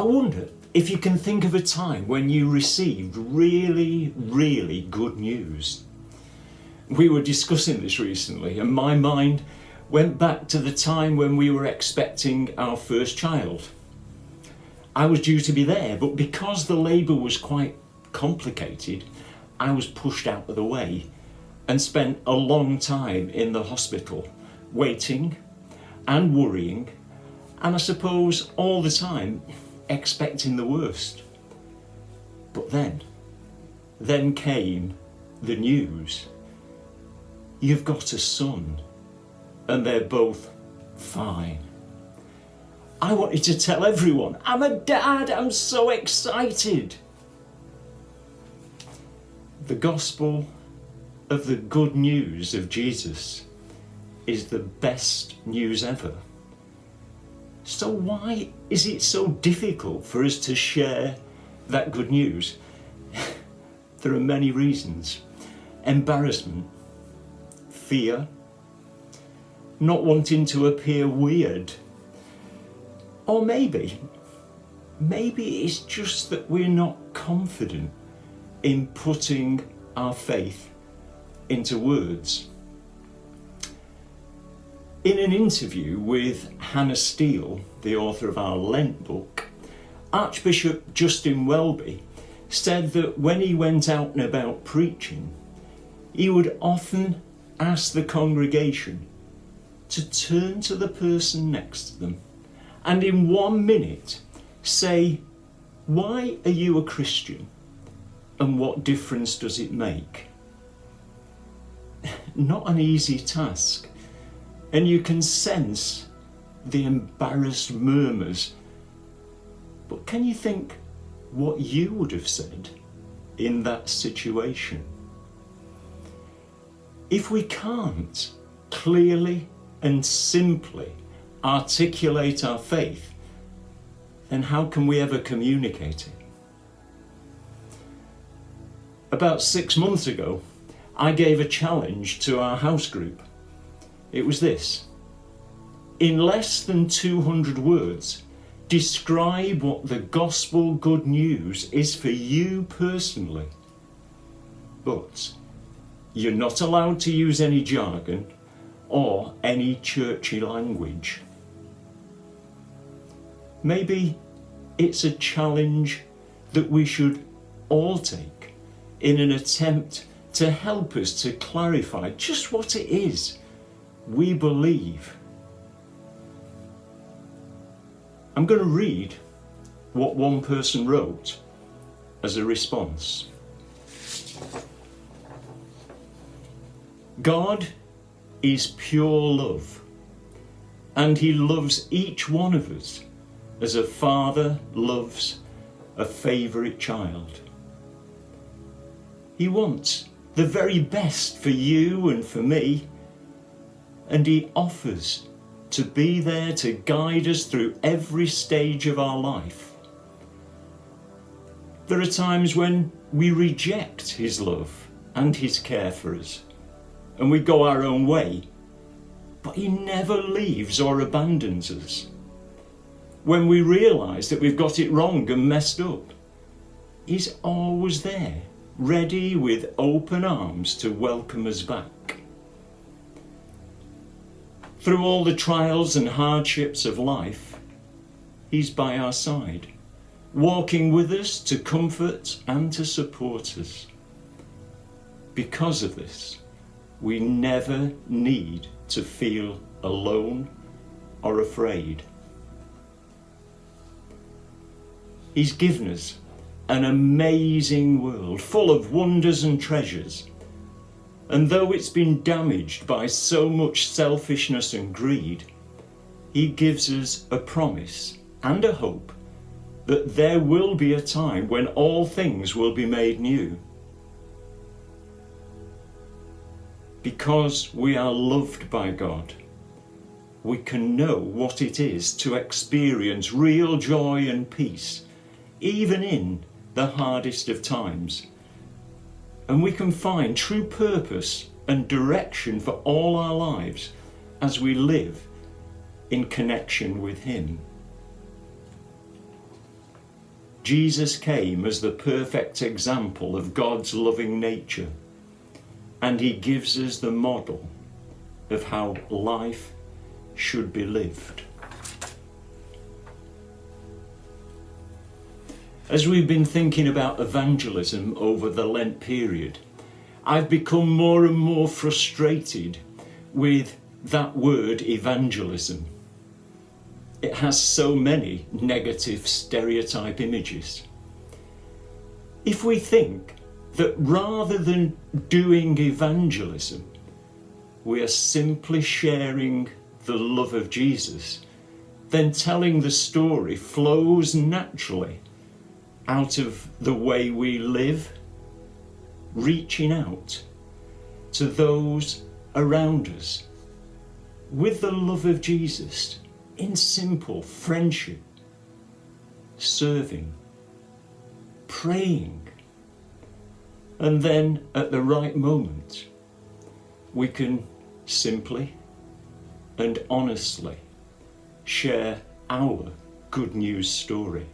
I wonder if you can think of a time when you received really, really good news. We were discussing this recently, and my mind went back to the time when we were expecting our first child. I was due to be there, but because the labour was quite complicated, I was pushed out of the way and spent a long time in the hospital, waiting and worrying, and I suppose all the time expecting the worst. But then came the news. You've got a son, and they're both fine. I wanted to tell everyone, I'm a dad, I'm so excited. The gospel of the good news of Jesus is the best news ever. So why is it so difficult for us to share that good news? There are many reasons. Embarrassment, fear, not wanting to appear weird, or maybe it's just that we're not confident in putting our faith into words. In an interview with Hannah Steele, the author of our Lent book, Archbishop Justin Welby said that when he went out and about preaching, he would often ask the congregation to turn to the person next to them and in 1 minute say, why are you a Christian and what difference does it make? Not an easy task. And you can sense the embarrassed murmurs. But can you think what you would have said in that situation? If we can't clearly and simply articulate our faith, then how can we ever communicate it? About 6 months ago, I gave a challenge to our house group. It was this: in less than 200 words, describe what the gospel good news is for you personally. But you're not allowed to use any jargon or any churchy language. Maybe it's a challenge that we should all take in an attempt to help us to clarify just what it is we believe. I'm going to read what one person wrote as a response. God is pure love, and he loves each one of us as a father loves a favourite child. He wants the very best for you and for me, and he offers to be there to guide us through every stage of our life. There are times when we reject his love and his care for us, and we go our own way, but he never leaves or abandons us. When we realise that we've got it wrong and messed up, he's always there, ready with open arms to welcome us back. Through all the trials and hardships of life, he's by our side, walking with us to comfort and to support us. Because of this, we never need to feel alone or afraid. He's given us an amazing world full of wonders and treasures. And though it's been damaged by so much selfishness and greed, he gives us a promise and a hope that there will be a time when all things will be made new. Because we are loved by God, we can know what it is to experience real joy and peace, even in the hardest of times. And we can find true purpose and direction for all our lives as we live in connection with him. Jesus came as the perfect example of God's loving nature, and he gives us the model of how life should be lived. As we've been thinking about evangelism over the Lent period, I've become more and more frustrated with that word evangelism. It has so many negative stereotype images. If we think that rather than doing evangelism, we are simply sharing the love of Jesus, then telling the story flows naturally out of the way we live, reaching out to those around us with the love of Jesus in simple friendship, serving, praying, and then at the right moment we can simply and honestly share our good news story.